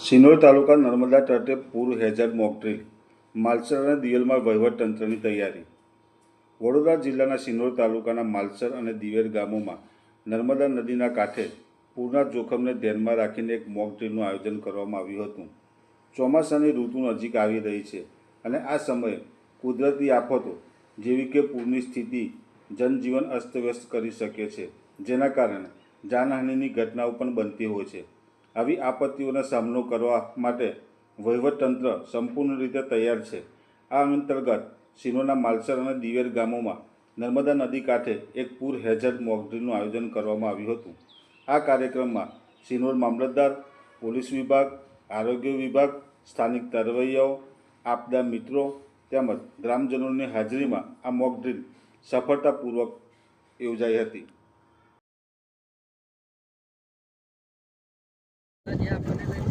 સિનોર તાલુકા નર્મદા તટે પૂર hazard mock drill Malsar અને દિવેલમાં વહીવટતંત્રની તૈયારી. વડોદરા જિલ્લાના સિનોર તાલુકાના માલસર અને દિવેલ ગામોમાં નર્મદા નદીના કાંઠે પૂરના જોખમને ધ્યાનમાં રાખીને એક મોક ડ્રીલનું આયોજન કરવામાં આવ્યું હતું. ચોમાસાની ઋતુ નજીક આવી રહી છે અને આ સમયે કુદરતી આફતો જેવી કે પૂરની સ્થિતિ જનજીવન અસ્તવ્યસ્ત કરી શકે છે, જેના કારણે જાનહાનિની ઘટનાઓ પણ બનતી હોય છે. આવી આપત્તિઓનો સામનો કરવા માટે વહીવટતંત્ર સંપૂર્ણ રીતે તૈયાર છે. આ અંતર્ગત સિનોરના માલસર અને દિવેલ ગામોમાં નર્મદા નદી કાંઠે એક પૂર હેઝાર્ડ મોક ડ્રીલનું આયોજન કરવામાં આવ્યું હતું. આ કાર્યક્રમમાં સિનોર મામલતદાર, પોલીસ વિભાગ, આરોગ્ય વિભાગ, સ્થાનિક તરવૈયાઓ, આપદા મિત્રો તેમજ ગ્રામજનોની હાજરીમાં આ મોક ડ્રીલ સફળતાપૂર્વક યોજાઈ હતી. જે આપણને